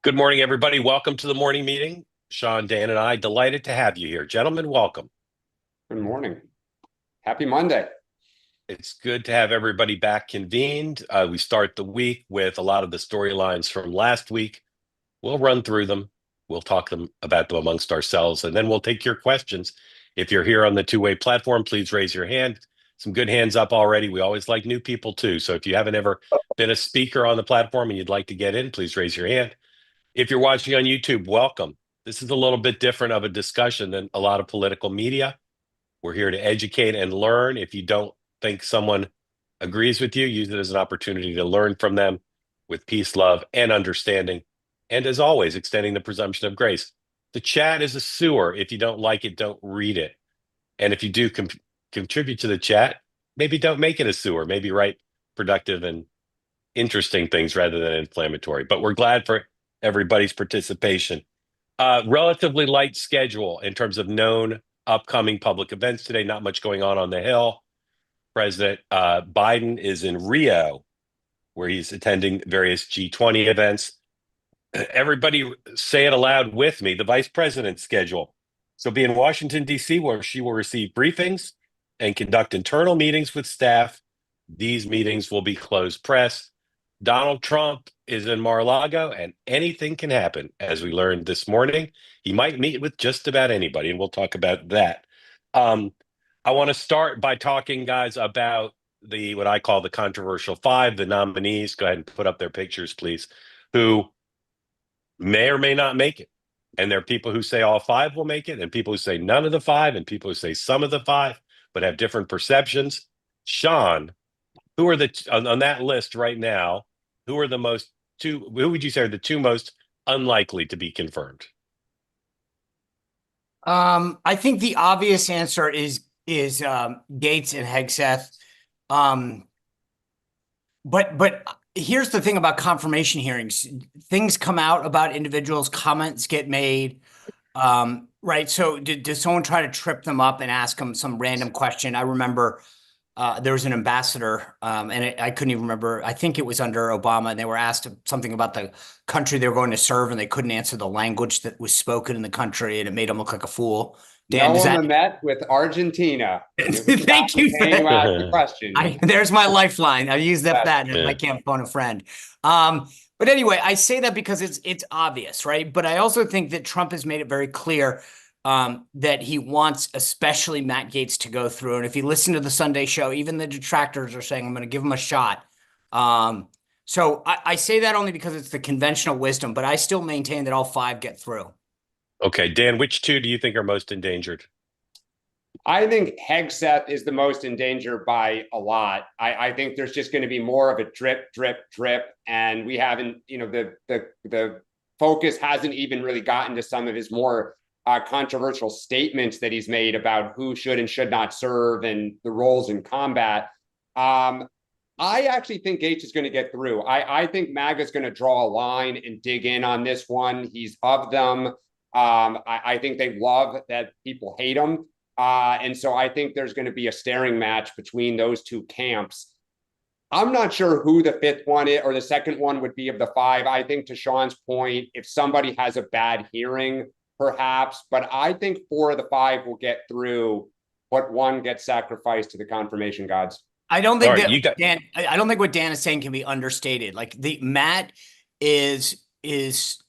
Good morning, everybody. Welcome to the morning meeting. Sean, Dan, and I, delighted to have you here. Gentlemen, welcome. Good morning. Happy Monday. It's good to have everybody back convened. We start the week with a lot of the storylines from last week. We'll run through them. We'll talk about them amongst ourselves, and then we'll take your questions. If you're here on the two-way platform, please raise your hand. Some good hands up already. We always like new people too. So if you haven't ever been a speaker on the platform and you'd like to get in, please raise your hand. If you're watching on YouTube, welcome. This is a little bit different of a discussion than a lot of political media. We're here to educate and learn. If you don't think someone agrees with you, use it as an opportunity to learn from them with peace, love, and understanding. And as always, extending the presumption of grace. The chat is a sewer. If you don't like it, don't read it. And if you do contribute to the chat, maybe don't make it a sewer. Maybe write productive and interesting things rather than inflammatory. But we're glad for everybody's participation. Relatively light schedule in terms of known upcoming public events today. Not much going on the Hill. President Biden is in Rio, where he's attending various G20 events. Everybody say it aloud with me. The vice president's schedule. So be in Washington, D.C., where she will receive briefings and conduct internal meetings with staff. These meetings will be closed press. Donald Trump is in Mar-a-Lago, and anything can happen. As we learned this morning, he might meet with just about anybody, and we'll talk about that. I want to start by talking, guys, about what I call the controversial five, the nominees. Go ahead and put up their pictures, please, who may or may not make it. And there are people who say all five will make it, and people who say none of the five, and people who say some of the five, but have different perceptions. Sean, who are on that list right now? Who are who would you say are the two most unlikely to be confirmed? I think the obvious answer is Gates and Hegseth. But here's the thing about confirmation hearings. Things come out about individuals, comments get made. Right. So did someone try to trip them up and ask them some random question? I remember there was an ambassador, and I couldn't even remember. I think it was under Obama, and they were asked something about the country they were going to serve, and they couldn't answer the language that was spoken in the country, and it made them look like a fool. Dan, Noah met with Argentina. Thank you. You asked the question. There's my lifeline. I use that if Yeah. I can't phone a friend. But anyway, I say that because it's obvious, right? But I also think that Trump has made it very clear that he wants especially Matt Gaetz to go through. And if you listen to the Sunday show, even the detractors are saying, I'm going to give him a shot. So I say that only because it's the conventional wisdom, but I still maintain that all five get through. Okay, Dan, which two do you think are most endangered? I think Hegseth is the most in danger by a lot. I think there's just going to be more of a drip, drip, drip. And we haven't, the focus hasn't even really gotten to some of his more controversial statements that he's made about who should and should not serve and the roles in combat. I actually think Gates is going to get through. I think MAGA is going to draw a line and dig in on this one. He's of them. I think they love that people hate him. And so I think there's going to be a staring match between those two camps. I'm not sure who the fifth one is or the second one would be of the five. I think, to Sean's point, if somebody has a bad hearing, perhaps, but I think four of the five will get through, but one gets sacrificed to the confirmation gods. I don't think I don't think what Dan is saying can be understated. Like Matt is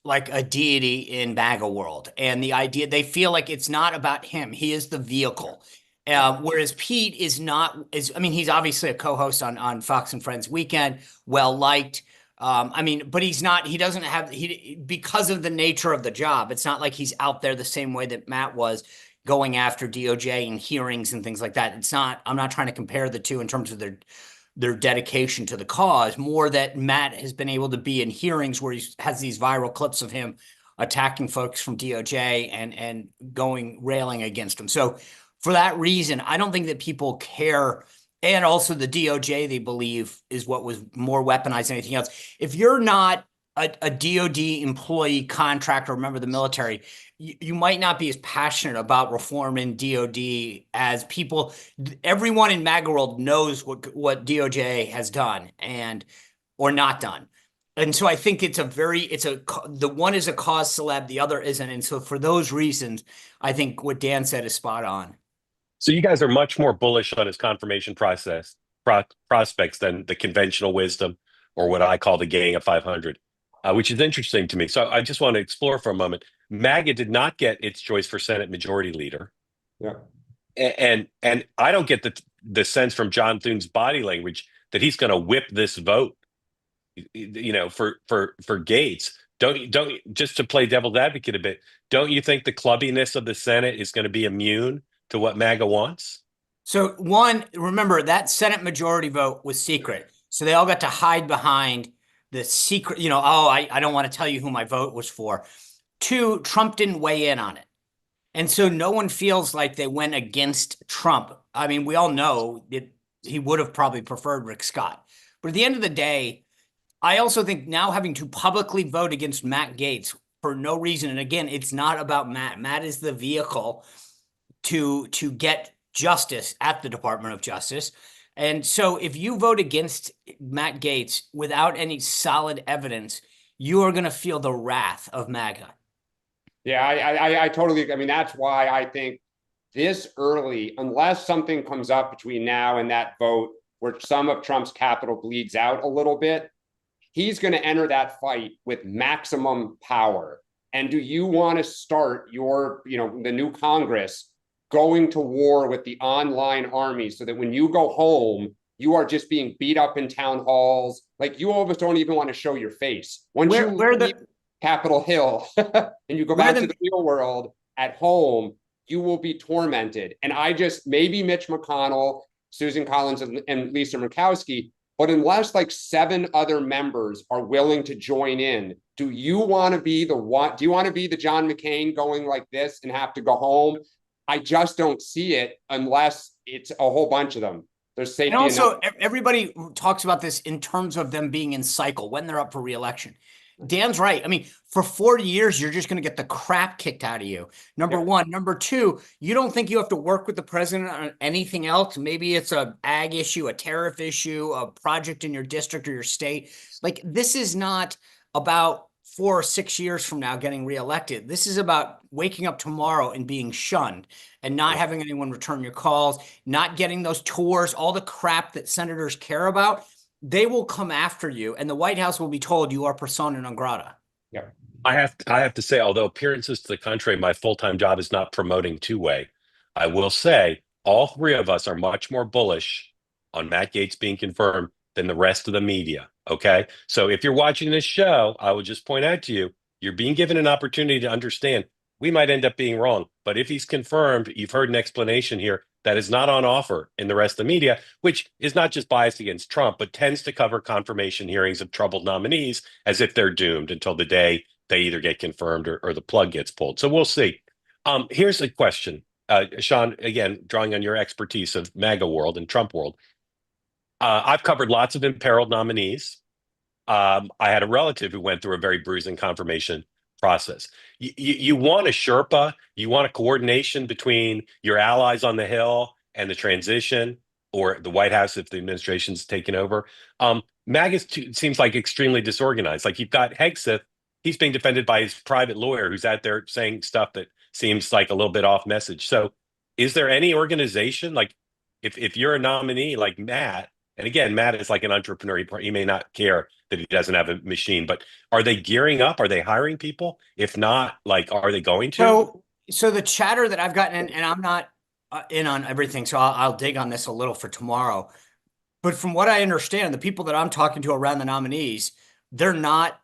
like a deity in MAGA world, and the idea they feel like it's not about him. He is the vehicle. Whereas Pete is not. I mean, he's obviously a co-host on Fox and Friends Weekend, well liked. But he's not. He doesn't have because of the nature of the job. It's not like he's out there the same way that Matt was, going after DOJ and hearings and things like that. It's not. I'm not trying to compare the two in terms of their dedication to the cause, more that Matt has been able to be in hearings where he has these viral clips of him attacking folks from DOJ and railing against them. So for that reason, I don't think that people care. And also the DOJ, they believe, is what was more weaponized than anything else. If you're not a DOD employee, contractor, or member of the military, you might not be as passionate about reform in DOD as people. Everyone in MAGA world knows what DOJ has done or not done. And so I think the one is a cause celeb, the other isn't. And so for those reasons, I think what Dan said is spot on. So you guys are much more bullish on his confirmation prospects than the conventional wisdom, or what I call the gang of 500, which is interesting to me. So I just want to explore for a moment. MAGA did not get its choice for Senate Majority Leader. Yeah. And I don't get the sense from John Thune's body language that he's going to whip this vote, for Gates. Don't just to play devil's advocate a bit, don't you think the clubbiness of the Senate is going to be immune to what MAGA wants? So one, remember that Senate majority vote was secret. So they all got to hide behind the secret, I don't want to tell you who my vote was for. Two, Trump didn't weigh in on it. And so no one feels like they went against Trump. I mean, we all know he would have probably preferred Rick Scott. But at the end of the day, I also think now having to publicly vote against Matt Gaetz for no reason, and again, it's not about Matt. Matt is the vehicle to get justice at the Department of Justice. And so if you vote against Matt Gaetz without any solid evidence, you are going to feel the wrath of MAGA. Yeah, I totally, I mean, that's why I think this early, unless something comes up between now and that vote where some of Trump's capital bleeds out a little bit, he's going to enter that fight with maximum power. And do you want to start your, the new Congress going to war with the online army so that when you go home, you are just being beat up in town halls? Like, you almost don't even want to show your face. Once you leave Capitol Hill and you go back to the real world at home, you will be tormented. And maybe Mitch McConnell, Susan Collins, and Lisa Murkowski, but unless like 7 other members are willing to join in, do you want to be the John McCain going like this and have to go home? I just don't see it unless it's a whole bunch of them. There's safety. And also, everybody talks about this in terms of them being in cycle when they're up for re-election. Dan's right. I mean, for 40 years, you're just going to get the crap kicked out of you. Number one. Number two, you don't think you have to work with the president on anything else? Maybe it's a ag issue, a tariff issue, a project in your district or your state. Like, this is not about 4 or 6 years from now getting reelected. This is about waking up tomorrow and being shunned and not having anyone return your calls, not getting those tours, all the crap that senators care about. They will come after you, and the White House will be told you are persona non grata. Yeah. I have to say, although appearances to the contrary, my full-time job is not promoting two-way. I will say all 3 of us are much more bullish on Matt Gaetz being confirmed than the rest of the media. Okay. So if you're watching this show, I would just point out to you, you're being given an opportunity to understand we might end up being wrong. But if he's confirmed, you've heard an explanation here that is not on offer in the rest of the media, which is not just biased against Trump, but tends to cover confirmation hearings of troubled nominees as if they're doomed until the day they either get confirmed or the plug gets pulled. So we'll see. Here's a question. Sean, again, drawing on your expertise of MAGA world and Trump world. I've covered lots of imperiled nominees. I had a relative who went through a very bruising confirmation process. You want a Sherpa, you want a coordination between your allies on the Hill and the transition, or the White House if the administration's taken over. MAGA seems like extremely disorganized. Like, you've got Hegseth, he's being defended by his private lawyer who's out there saying stuff that seems like a little bit off message. So is there any organization, like if you're a nominee like Matt, and again, Matt is like an entrepreneur, he may not care that he doesn't have a machine, but are they gearing up? Are they hiring people? If not, like, are they going to? So the chatter that I've gotten, and I'm not in on everything, so I'll dig on this a little for tomorrow. But from what I understand, the people that I'm talking to around the nominees, they're not.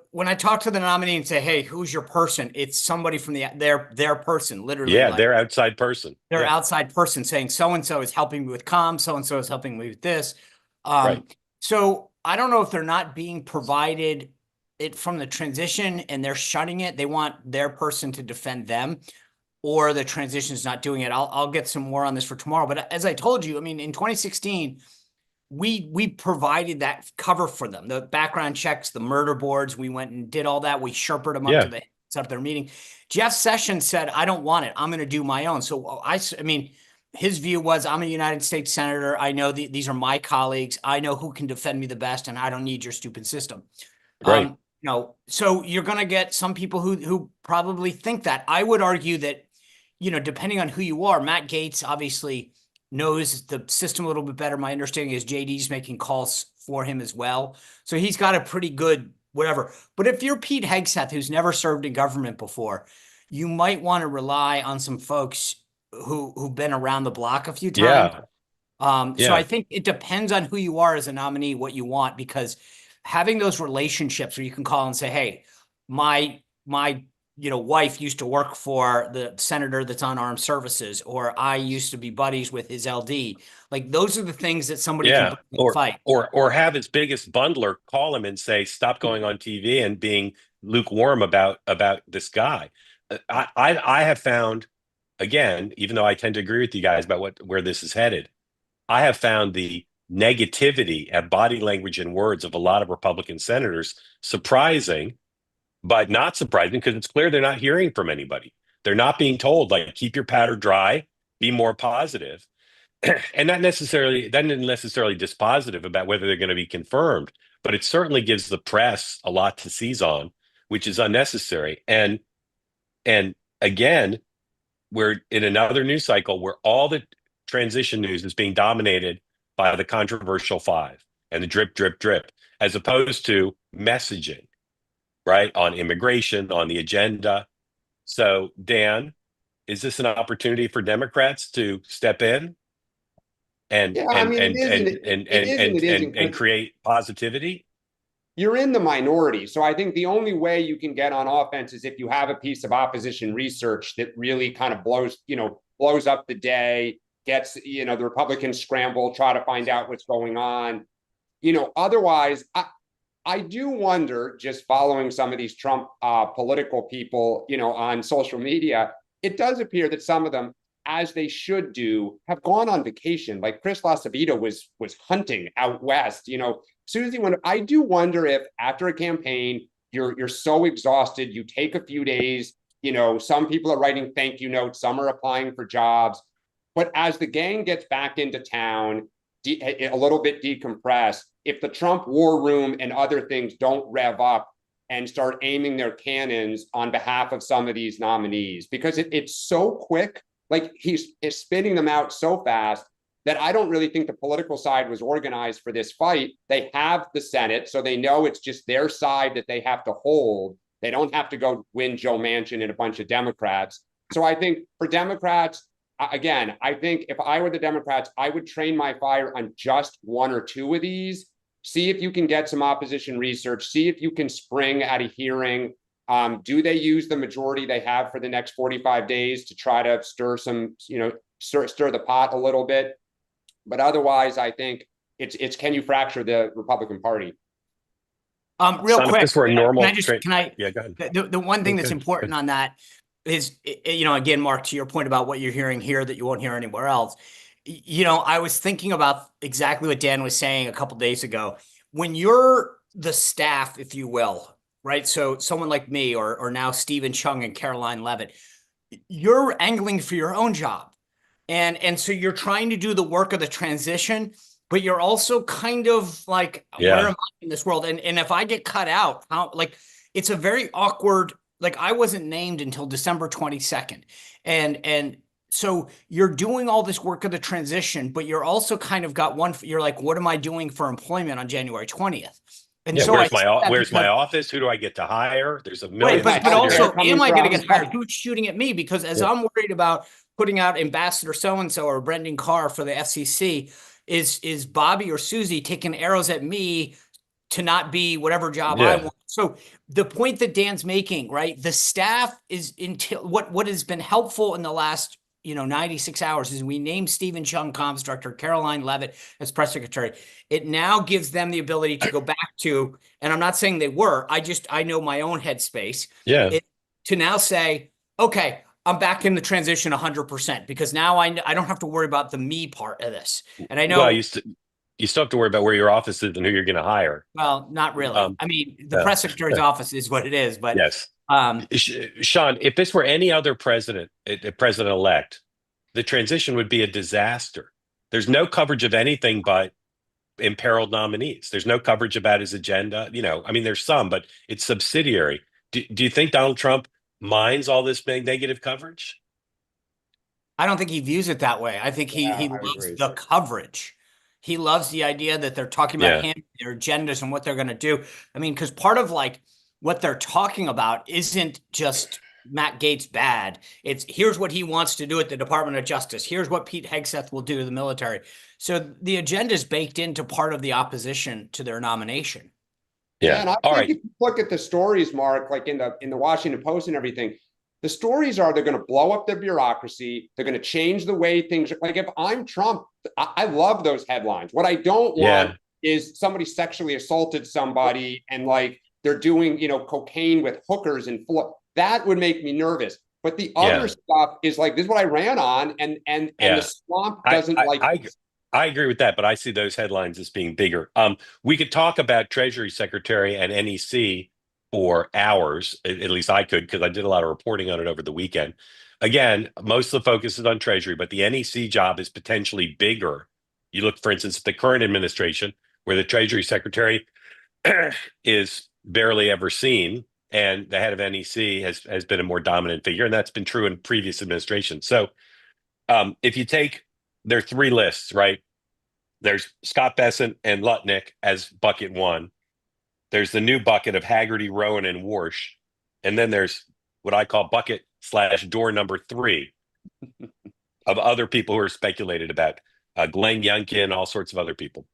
When I talk to the nominee and say, "Hey, who's your person?" It's somebody from their person, literally. Yeah, their outside person. Their outside person saying, "So and so is helping me with comms. So and so is helping me with this." Right. So I don't know if they're not being provided it from the transition and they're shunning it. They want their person to defend them, or the transition is not doing it. I'll get some more on this for tomorrow. But as I told you, I mean, in 2016. We provided that cover for them, the background checks, the murder boards. We went and did all that. We Sherpered them up to set up their meeting. Jeff Sessions said, "I don't want it. I'm going to do my own." So I mean, his view was, I'm a United States senator. I know these are my colleagues. I know who can defend me the best, and I don't need your stupid system. Right. So you're going to get some people who probably think that. I would argue that, depending on who you are, Matt Gaetz obviously knows the system a little bit better. My understanding is JD's making calls for him as well. So he's got a pretty good whatever. But if you're Pete Hegseth, who's never served in government before, you might want to rely on some folks who've been around the block a few times. Yeah. So I think it depends on who you are as a nominee, what you want, because having those relationships where you can call and say, hey, my wife used to work for the senator that's on armed services, or I used to be buddies with his LD. Like, those are the things that somebody can bring to the fight. Or have his biggest bundler call him and say, stop going on TV and being lukewarm about this guy. I have found, again, even though I tend to agree with you guys about where this is headed, I have found the negativity and body language and words of a lot of Republican senators surprising, but not surprising, because it's clear they're not hearing from anybody. They're not being told, like, keep your powder dry, be more positive. And that isn't necessarily dispositive about whether they're going to be confirmed, but it certainly gives the press a lot to seize on, which is unnecessary. And again, we're in another news cycle where all the transition news is being dominated by the controversial five and the drip, drip, drip, as opposed to messaging, right? On immigration, on the agenda. So, Dan, is this an opportunity for Democrats to step in and create positivity? You're in the minority. So I think the only way you can get on offense is if you have a piece of opposition research that really kind of blows up the day, gets, the Republicans scramble, try to find out what's going on. Otherwise, I do wonder, just following some of these Trump political people, on social media, it does appear that some of them, as they should do, have gone on vacation. Like Chris LaCivita was hunting out west. Susie, I do wonder if after a campaign, you're so exhausted, you take a few days. Some people are writing thank you notes, some are applying for jobs. But as the gang gets back into town, a little bit decompressed, if the Trump war room and other things don't rev up and start aiming their cannons on behalf of some of these nominees, because it's so quick, like he's spinning them out so fast, that I don't really think the political side was organized for this fight. They have the Senate, so they know it's just their side that they have to hold. They don't have to go win Joe Manchin and a bunch of Democrats. So I think for Democrats, again, I think if I were the Democrats, I would train my fire on just one or two of these. See if you can get some opposition research. See if you can spring at a hearing. Do they use the majority they have for the next 45 days to try to stir the pot a little bit? But otherwise, I think it's can you fracture the Republican Party? Real quick, this were a normal yeah, go ahead. The one thing that's important on that is, again, Mark, to your point about what you're hearing here that you won't hear anywhere else. I was thinking about exactly what Dan was saying a couple days ago. When you're the staff, if you will, right? So someone like me or now Stephen Chung and Caroline Levitt, you're angling for your own job. And so you're trying to do the work of the transition, but you're also kind of like, where am I in this world? And if I get cut out, it's a very awkward, I wasn't named until December 22nd. And so you're doing all this work of the transition, but you're also kind of you're like, what am I doing for employment on January 20th? And so where's my office? Who do I get to hire? There's a million. Right, but also, am I going to get hired? Who's shooting at me? Because as I'm worried about putting out Ambassador so-and-so or Brendan Carr for the FCC, is Bobby or Susie taking arrows at me to not be whatever job I want? So the point that Dan's making, right? The staff is what has been helpful in the last 96 hours is we named Stephen Chung comms director, Caroline Levitt as press secretary. It now gives them the ability to go back to, and I'm not saying they were, I know my own headspace. To now say, okay, I'm back in the transition 100% because now I don't have to worry about the me part of this. And I know. Well, you still have to worry about where your office is and who you're going to hire. Well, not really. I mean, the press secretary's office is what it is, but yes. Sean, if this were any other president-elect, the transition would be a disaster. There's no coverage of anything but imperiled nominees. There's no coverage about his agenda. I mean, there's some, but it's subsidiary. Do you think Donald Trump minds all this negative coverage? I don't think he views it that way. I think he I loves agree. the coverage. He loves the idea that they're talking about him, their agendas, and what they're going to do. I mean, because part of like what they're talking about isn't just Matt Gaetz bad. It's here's what he wants to do at the Department of Justice. Here's what Pete Hegseth will do to the military. So the agenda is baked into part of the opposition to their nomination. Yeah, and I think if you look at the stories, Mark, like in the Washington Post and everything, the stories are they're going to blow up the bureaucracy. They're going to change the way things are. Like if I'm Trump, I love those headlines. What I don't want is somebody sexually assaulted somebody and like they're doing, cocaine with hookers and that would make me nervous. But the other stuff is like, this is what I ran on and the swamp doesn't I agree with that, but I see those headlines as being bigger. We could talk about Treasury Secretary and NEC for hours. At least I could, because I did a lot of reporting on it over the weekend. Again, most of the focus is on Treasury, but the NEC job is potentially bigger. You look, for instance, at the current administration, where the Treasury Secretary is barely ever seen, and the head of NEC has been a more dominant figure, and that's been true in previous administrations. So if you take their three lists, right? There's Scott Bessent and Lutnick as bucket one. There's the new bucket of Haggerty, Rowan, and Warsh. And then there's what I call bucket/door number 3 of other people who are speculated about. Glenn Youngkin, all sorts of other people.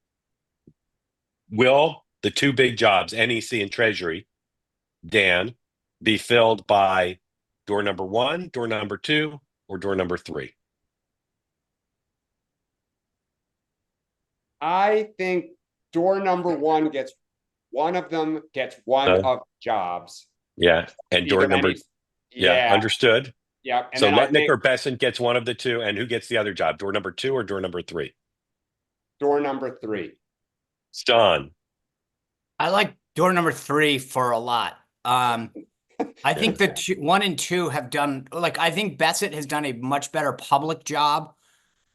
Will the two big jobs, NEC and Treasury, Dan, be filled by door number 1, door number 2, or door number 3? I think door number 1 gets one of them gets one of jobs. Yeah. And door number understood. Yeah. And so Lutnick or Bessent gets one of the two, and who gets the other job? Door number 2 or door number 3? Door number 3. John. I like door number 3 for a lot. I think that 1 and 2 have done, like, I think Bessent has done a much better public job.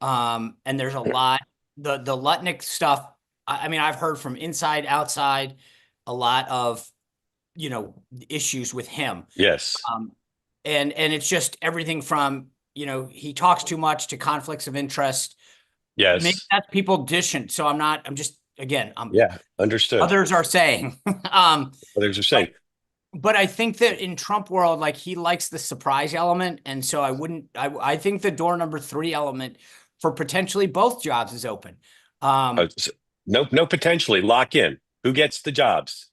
And there's a lot, the Lutnick stuff. I mean, I've heard from inside, outside, a lot of, issues with him. Yes. And it's just everything from, he talks too much to conflicts of interest. Yes. Maybe that's people dishing. So understood. Others are saying. Others are saying. But I think that in Trump world, like, he likes the surprise element. And so I think the door number 3 element for potentially both jobs is open. No, potentially. Lock in. Who gets the jobs?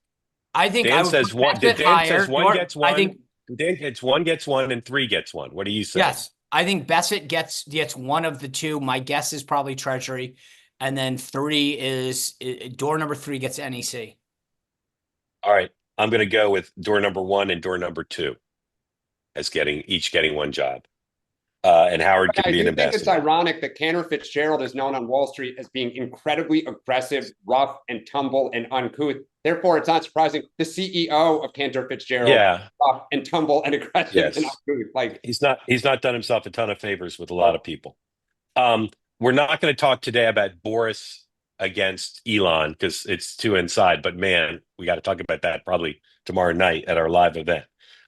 I think Dan says one. Dan says one gets one. I think Dan gets 1 gets 1 and 3 gets 1. What do you say? Yes, I think Bessent gets one of the two. My guess is probably Treasury, and then 3 is door number 3 gets NEC. All right, I'm going to go with door number 1 and door number 2 as each getting one job. And Howard can be an ambassador. I think it's ironic that Cantor Fitzgerald is known on Wall Street as being incredibly aggressive, rough, and tumble, and uncouth. Therefore, it's not surprising the CEO of Cantor Fitzgerald, rough and tumble and aggressive and uncouth. Like he's not done himself a ton of favors with a lot of people. We're not going to talk today about Boris against Elon because it's too inside. But man, we got to talk about that probably tomorrow night at our live event.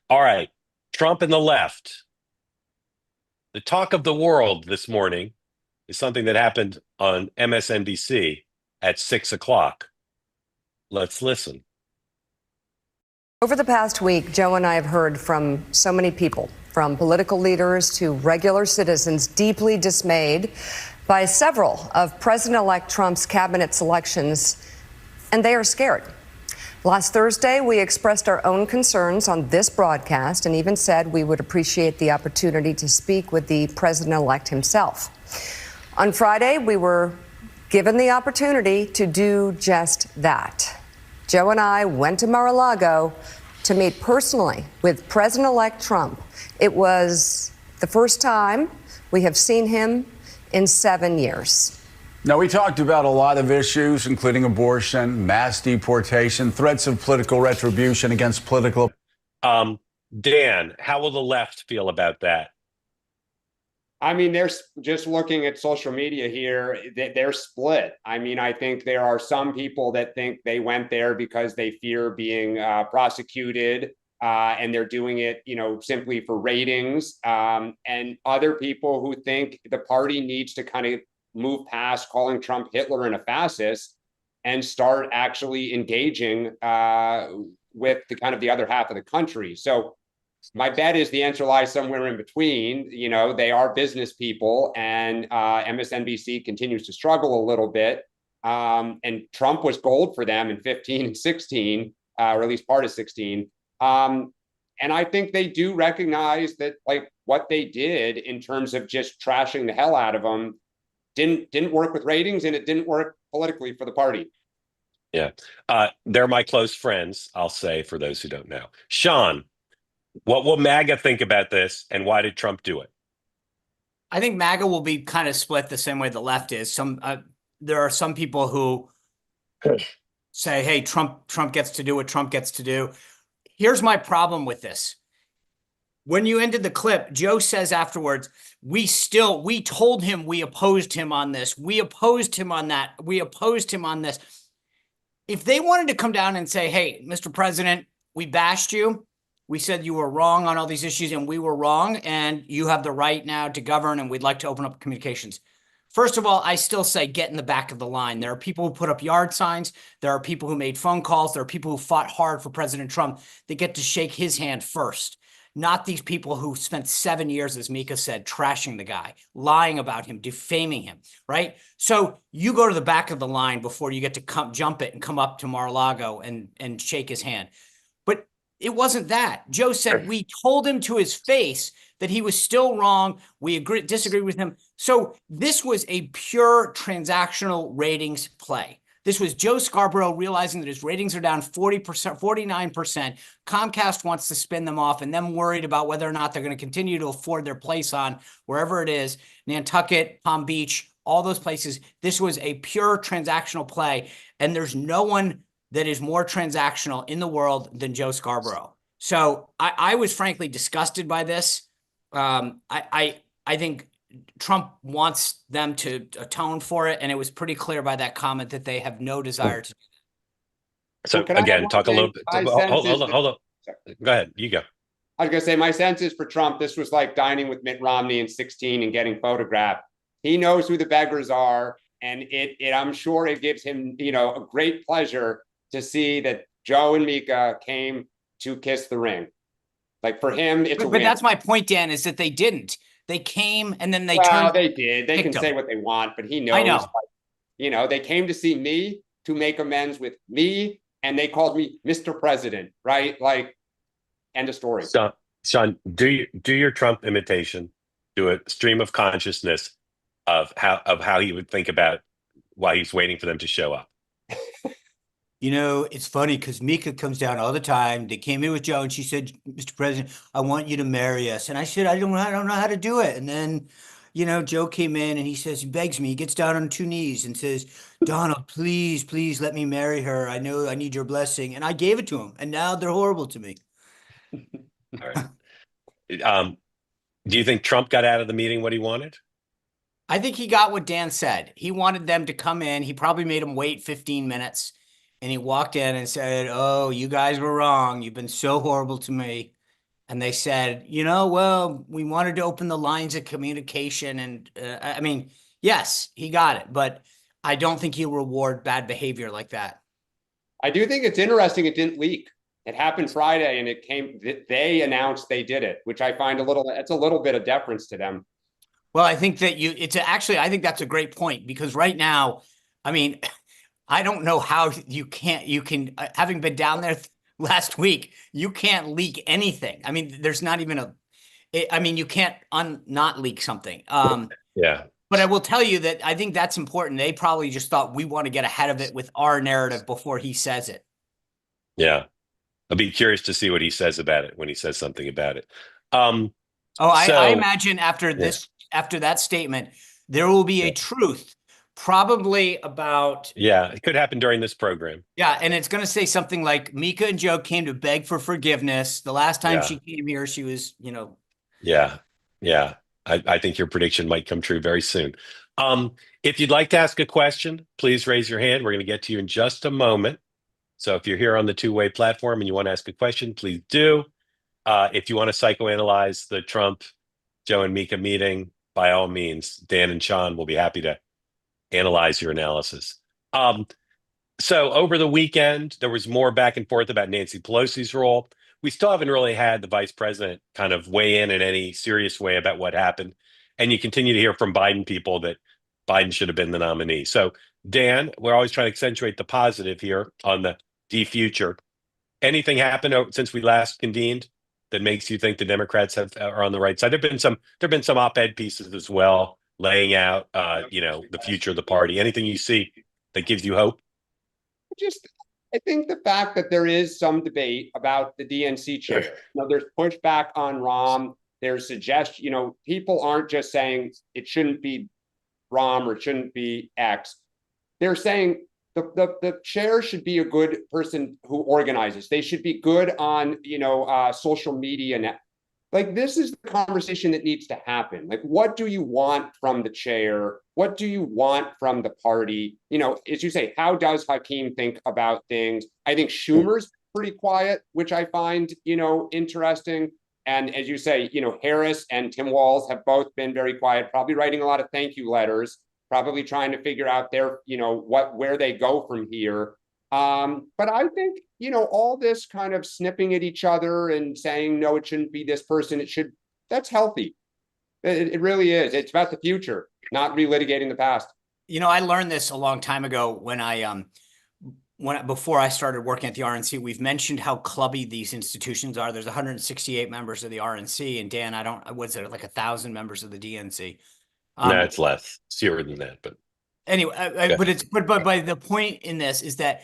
All right, Trump and the left. The talk of the world this morning is something that happened on MSNBC at 6 o'clock. Let's listen. Over the past week, Joe and I have heard from so many people, from political leaders to regular citizens, deeply dismayed by several of President-elect Trump's cabinet selections, and they are scared. Last Thursday, we expressed our own concerns on this broadcast and even said we would appreciate the opportunity to speak with the president-elect himself. On Friday, we were given the opportunity to do just that. Joe and I went to Mar-a-Lago to meet personally with President-elect Trump. It was the first time we have seen him in 7 years. Now, we talked about a lot of issues, including abortion, mass deportation, threats of political retribution against political. Dan, how will the left feel about that? I mean, just looking at social media here, they're split. I mean, I think there are some people that think they went there because they fear being prosecuted, and they're doing it, simply for ratings. And other people who think the party needs to kind of move past calling Trump Hitler and a fascist and start actually engaging with the kind of the other half of the country. So my bet is the answer lies somewhere in between. They are business people, and MSNBC continues to struggle a little bit. And Trump was gold for them in 15 and 16, or at least part of 16. And I think they do recognize that, like, what they did in terms of just trashing the hell out of them didn't work with ratings, and it didn't work politically for the party. Yeah. They're my close friends, I'll say, for those who don't know. Sean, what will MAGA think about this, and why did Trump do it? I think MAGA will be kind of split the same way the left is. There are some people who say, hey, Trump gets to do what Trump gets to do. Here's my problem with this. When you ended the clip, Joe says afterwards, we told him we opposed him on this. We opposed him on that. We opposed him on this. If they wanted to come down and say, hey, Mr. President, we bashed you. We said you were wrong on all these issues, and we were wrong, and you have the right now to govern, and we'd like to open up communications. First of all, I still say get in the back of the line. There are people who put up yard signs. There are people who made phone calls. There are people who fought hard for President Trump. They get to shake his hand first, not these people who spent 7 years, as Mika said, trashing the guy, lying about him, defaming him, right? So you go to the back of the line before you get to jump it and come up to Mar-a-Lago and shake his hand. But it wasn't that. Joe said we told him to his face that he was still wrong. We disagreed with him. So this was a pure transactional ratings play. This was Joe Scarborough realizing that his ratings are down 40%, 49%. Comcast wants to spin them off, and them worried about whether or not they're going to continue to afford their place on wherever it is, Nantucket, Palm Beach, all those places. This was a pure transactional play, and there's no one that is more transactional in the world than Joe Scarborough. So I was frankly disgusted by this. I think Trump wants them to atone for it, and it was pretty clear by that comment that they have no desire to do that. So again, talk a little bit. Hold on. Go ahead. You go. I was going to say, my sense is for Trump, this was like dining with Mitt Romney in 16 and getting photographed. He knows who the beggars are, and I'm sure it gives him, a great pleasure to see that Joe and Mika came to kiss the ring. Like, for him, it's a win. But that's my point, Dan, is that they didn't. They came and then they turned. They did. They can say what they want, but he knows. I know. Like, they came to see me to make amends with me, and they called me Mr. President, right? Like, end of story. Sean, do your Trump imitation. Do a stream of consciousness of how he would think about why he's waiting for them to show up. It's funny because Mika comes down all the time. They came in with Joe and she said, Mr. President, I want you to marry us. And I said, I don't know how to do it. And then, Joe came in and he begs me, he gets down on 2 knees and says, Donald, please let me marry her. I know I need your blessing. And I gave it to him. And now they're horrible to me. All right. Do you think Trump got out of the meeting what he wanted? I think he got what Dan said. He wanted them to come in. He probably made them wait 15 minutes. And he walked in and said, oh, you guys were wrong. You've been so horrible to me. And they said, well, we wanted to open the lines of communication. And yes, he got it. But I don't think he'll reward bad behavior like that. I do think it's interesting it didn't leak. It happened Friday, and they announced they did it, which I find it's a little bit of deference to them. Well, I think that I think that's a great point, because right now, I don't know how you can, having been down there last week, you can't leak anything. There's not even you can't not leak something. Yeah. But I will tell you that I think that's important. They probably just thought we want to get ahead of it with our narrative before he says it. Yeah. I'll be curious to see what he says about it when he says something about it. I imagine after that statement, there will be a truth. Probably about... Yeah, it could happen during this program. Yeah, and it's going to say something like, Mika and Joe came to beg for forgiveness. The last time she came here, she was, Yeah. I think your prediction might come true very soon. If you'd like to ask a question, please raise your hand. We're going to get to you in just a moment. So if you're here on the two-way platform and you want to ask a question, please do. If you want to psychoanalyze the Trump, Joe and Mika meeting, by all means, Dan and Sean will be happy to analyze your analysis. So over the weekend, there was more back and forth about Nancy Pelosi's role. We still haven't really had the vice president kind of weigh in any serious way about what happened. And you continue to hear from Biden people that Biden should have been the nominee. So, Dan, we're always trying to accentuate the positive here on the D future. Anything happened since we last convened that makes you think the Democrats are on the right side? There've been some op-ed pieces as well, laying out the future of the party. Anything you see that gives you hope? I think the fact that there is some debate about the DNC chair. There's pushback on Rahm. There's suggestion, people aren't just saying it shouldn't be Rahm or it shouldn't be X. They're saying the chair should be a good person who organizes. They should be good on, social media. Like, this is the conversation that needs to happen. Like, what do you want from the chair? What do you want from the party? As you say, how does Hakeem think about things? I think Schumer's pretty quiet, which I find, interesting. And as you say, Harris and Tim Walz have both been very quiet, probably writing a lot of thank you letters, probably trying to figure out their, where they go from here. But I think, all this kind of snipping at each other and saying, no, it shouldn't be this person, that's healthy. It really is. It's about the future, not relitigating the past. I learned this a long time ago before I started working at the RNC. We've mentioned how clubby these institutions are. There's 168 members of the RNC, and Dan, was there like 1,000 members of the DNC? No, it's less. It's fewer than that, but anyway, but the point in this is that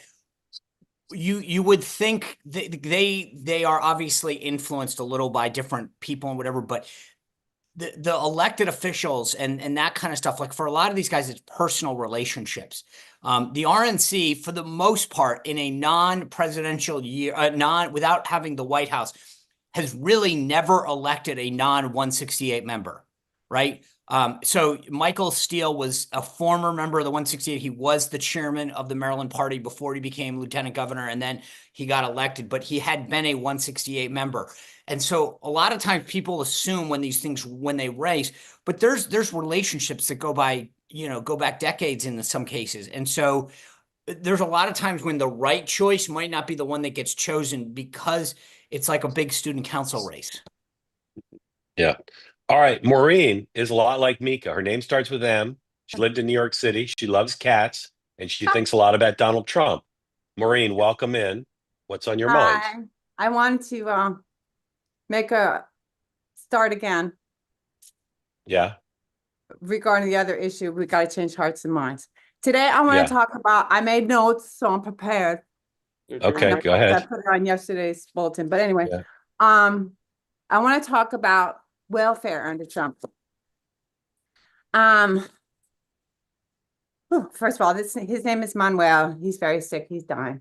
you would think they are obviously influenced a little by different people and whatever, but the elected officials and that kind of stuff, like for a lot of these guys, it's personal relationships. The RNC, for the most part, in a non-presidential year, without having the White House, has really never elected a non-168 member, right? So Michael Steele was a former member of the 168. He was the chairman of the Maryland party before he became lieutenant governor, and then he got elected, but he had been a 168 member. And so a lot of times people assume when they race, but there's relationships that go back decades in some cases. And so there's a lot of times when the right choice might not be the one that gets chosen because it's like a big student council race. Yeah. All right. Maureen is a lot like Mika. Her name starts with M. She lived in New York City. She loves cats, and she thinks a lot about Donald Trump. Maureen, welcome in. What's on your mind? I wanted to start again. Yeah. Regarding the other issue, we got to change hearts and minds. Today, I want to talk about, I made notes, so I'm prepared. Okay, go ahead. I put it on yesterday's bulletin, but anyway, I want to talk about welfare under Trump. First of all, his name is Manuel. He's very sick. He's dying.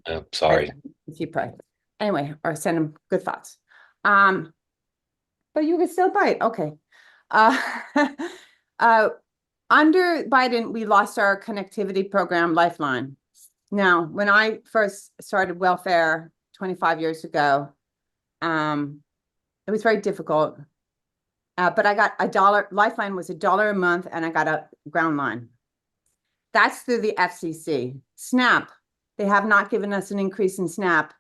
I'm sorry. If you pray. Anyway, or send him good thoughts. But you can still bite. Okay. Under Biden, we lost our connectivity program, Lifeline. Now, when I first started welfare 25 years ago, it was very difficult. But I got $1. Lifeline was $1 a month, and I got a ground line. That's through the FCC. SNAP, they have not given us an increase in SNAP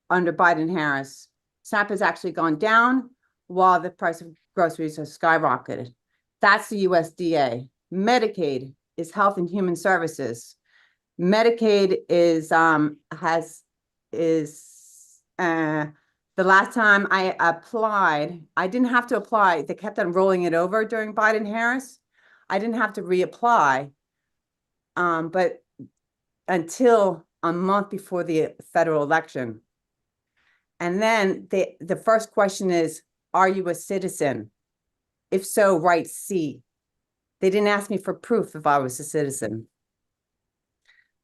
under Biden-Harris. SNAP has actually gone down while the price of groceries has skyrocketed. That's the USDA. Medicaid is Health and Human Services. Medicaid is the last time I applied, I didn't have to apply. They kept on rolling it over during Biden-Harris. I didn't have to reapply, but until a month before the federal election. And then the first question is, are you a citizen? If so, write C. They didn't ask me for proof if I was a citizen.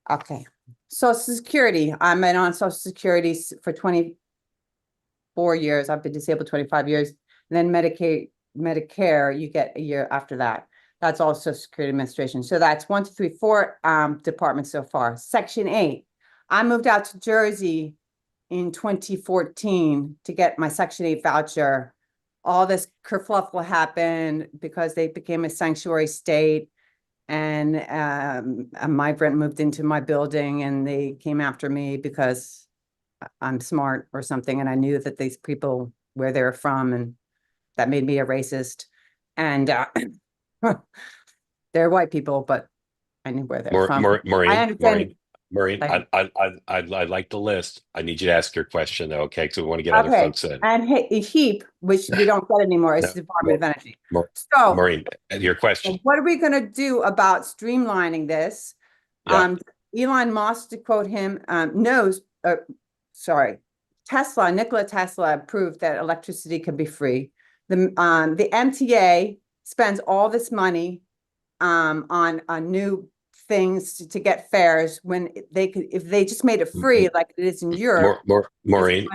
Okay. Social Security. I've been on Social Security for 24 years. I've been disabled 25 years. And then Medicaid Medicare, you get a year after that. That's all Social Security Administration. So that's 1, 2, 3, 4 departments so far. Section 8. I moved out to Jersey in 2014 to get my Section 8 voucher. All this kerfluffle happened because they became a sanctuary state, and a migrant moved into my building, and they came after me because I'm smart or something, and I knew that these people, where they're from, and that made me a racist. And they're white people, but I knew where they're from. I understand. Maureen, I'd like the list. I need you to ask your question though, okay? Because we want to get other folks in. And HEAP, which we don't get anymore, is the Department of Energy. So, Maureen, your question. what are we going to do about streamlining this? Yeah. Elon Musk, to quote him, Nikola Tesla proved that electricity can be free. The MTA spends all this money on new things to get fares when they could, if they just made it free like it is in Europe. Maureen,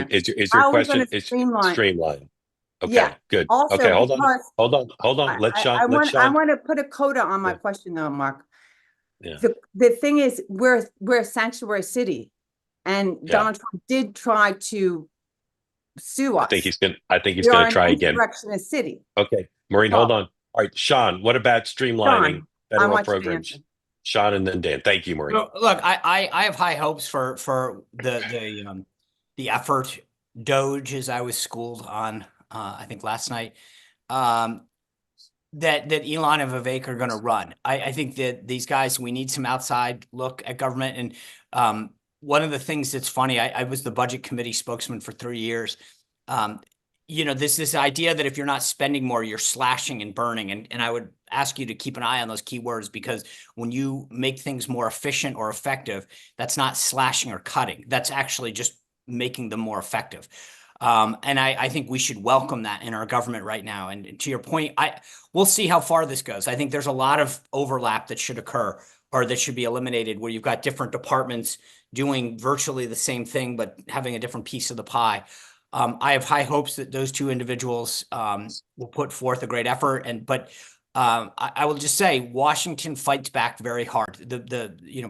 is your question streamline? Okay, yeah. good. Also, okay, hold on. Let Sean. I want to put a coda on my question though, Mark. Yeah. The thing is, we're a sanctuary city, and Donald Trump did try to sue us. I think he's gonna try again. Insurrectionist city. Okay, Maureen, hold on. All right, Sean, what about streamlining federal programs? Sean and then Dan. Thank you, Maureen. Look, I have high hopes for the effort. Doge, as I was schooled on, I think last night, that Elon and Vivek are going to run. I think that these guys, we need some outside look at government. And one of the things that's funny, I was the budget committee spokesman for 3 years. This idea that if you're not spending more, you're slashing and burning. And I would ask you to keep an eye on those keywords, because when you make things more efficient or effective, that's not slashing or cutting. That's actually just making them more effective. And I think we should welcome that in our government right now. And to your point, we'll see how far this goes. I think there's a lot of overlap that should occur, or that should be eliminated, where you've got different departments doing virtually the same thing, but having a different piece of the pie. I have high hopes that those two individuals will put forth a great effort. But I will just say, Washington fights back very hard.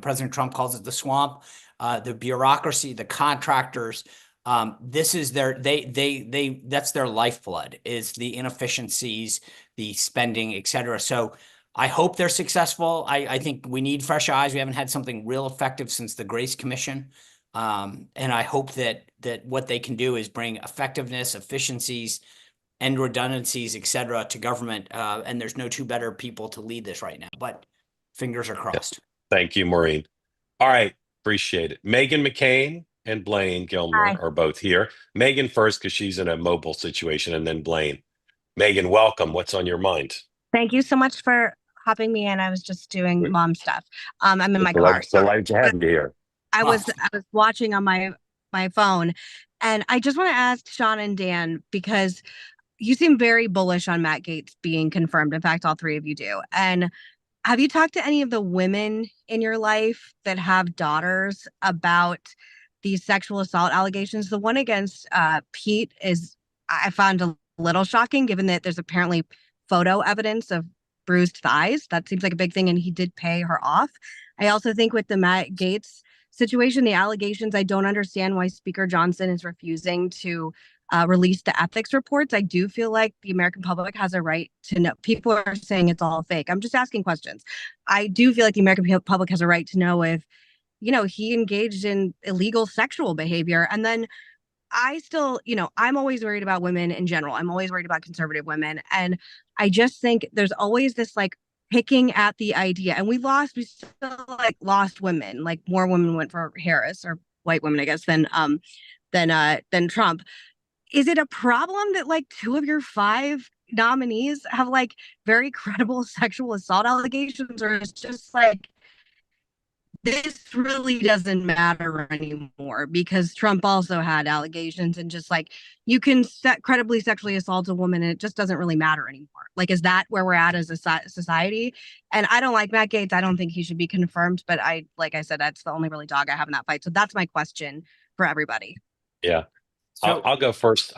President Trump calls it the swamp, the bureaucracy, the contractors. This is that's their lifeblood, is the inefficiencies, the spending, et cetera. So I hope they're successful. I think we need fresh eyes. We haven't had something real effective since the Grace Commission. And I hope that what they can do is bring effectiveness, efficiencies, and redundancies, et cetera, to government. And there's no two better people to lead this right now, but fingers are crossed. Thank you, Maureen. All right. Appreciate it. Megan McCain and Blaine Gilmore are both here. Megan first, because she's in a mobile situation, and then Blaine. Megan, welcome. What's on your mind? Thank you so much for hopping me in. I was just doing mom stuff. I'm in my car. So glad to have you here. I was watching on my phone, and I just want to ask Sean and Dan, because you seem very bullish on Matt Gaetz being confirmed. In fact, all three of you do. And have you talked to any of the women in your life that have daughters about these sexual assault allegations? The one against Pete I found a little shocking, given that there's apparently photo evidence of bruised thighs. That seems like a big thing, and he did pay her off. I also think with the Matt Gaetz situation, the allegations, I don't understand why Speaker Johnson is refusing to release the ethics reports. I do feel like the American public has a right to know. People are saying it's all fake. I'm just asking questions. I do feel like the American public has a right to know if, he engaged in illegal sexual behavior. And then I still, I'm always worried about women in general. I'm always worried about conservative women. And I just think there's always this picking at the idea, and we still lost women. More women went for Harris, or white women, I guess, than Trump. Is it a problem that 2 of your 5 nominees have very credible sexual assault allegations, or it's just this really doesn't matter anymore because Trump also had allegations, and just you can credibly sexually assault a woman and it just doesn't really matter anymore? Is that where we're at as a society? And I don't like Matt Gaetz. I don't think he should be confirmed, but like I said, that's the only really dog I have in that fight. So that's my question for everybody. Yeah. So I'll go first.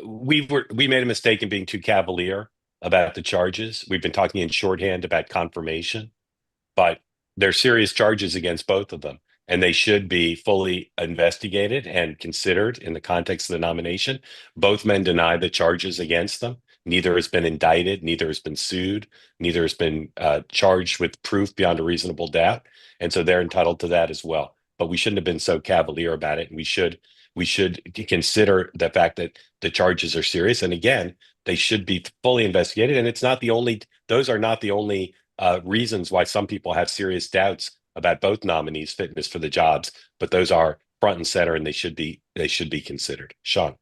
we made a mistake in being too cavalier about the charges. We've been talking in shorthand about confirmation, but there's serious charges against both of them, and they should be fully investigated and considered in the context of the nomination. Both men deny the charges against them. Neither has been indicted, neither has been sued, neither has been charged with proof beyond a reasonable doubt, and so they're entitled to that as well. But we shouldn't have been so cavalier about it, and we should consider the fact that the charges are serious, and again, they should be fully investigated. And it's not the only; those are not the only reasons why some people have serious doubts about both nominees' fitness for the jobs, but those are front and center, and they should be considered. Sean.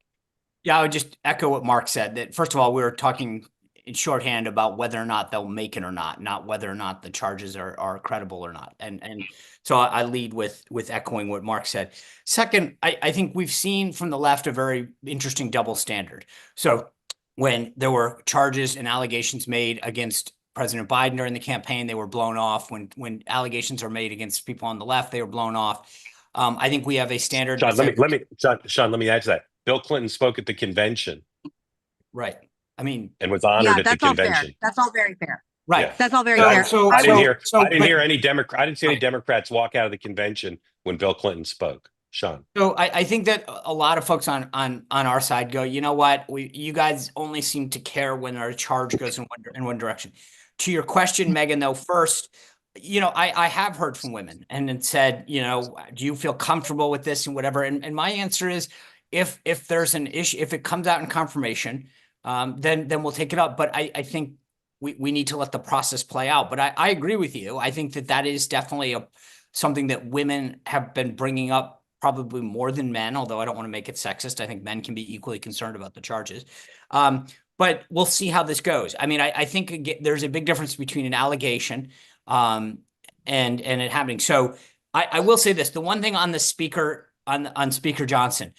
Yeah, I would just echo what Mark said, that first of all, we were talking in shorthand about whether or not they'll make it or not whether or not the charges are credible or not. And so I lead with echoing what Mark said. Second, I think we've seen from the left a very interesting double standard. So when there were charges and allegations made against President Biden during the campaign, they were blown off. When allegations are made against people on the left, they were blown off. I think we have a standard. Sean, let me add to that. Bill Clinton spoke at the convention. Right. I mean, and was honored at the convention. That's all very fair. Right. Yeah. That's all very fair. I didn't hear any see any Democrats walk out of the convention when Bill Clinton spoke. Sean. So I think that a lot of folks on our side go, you know what, you guys only seem to care when our charge goes in one direction. To your question, Megan, though, first, I have heard from women and it said, do you feel comfortable with this and whatever? And my answer is, if there's an issue, if it comes out in confirmation, then we'll take it up. But I think we need to let the process play out. But I agree with you. I think that is definitely something that women have been bringing up probably more than men, although I don't want to make it sexist. I think men can be equally concerned about the charges. But we'll see how this goes. I mean, I think there's a big difference between an allegation and it happening. So I will say this, the one thing on the speaker, on Speaker Johnson,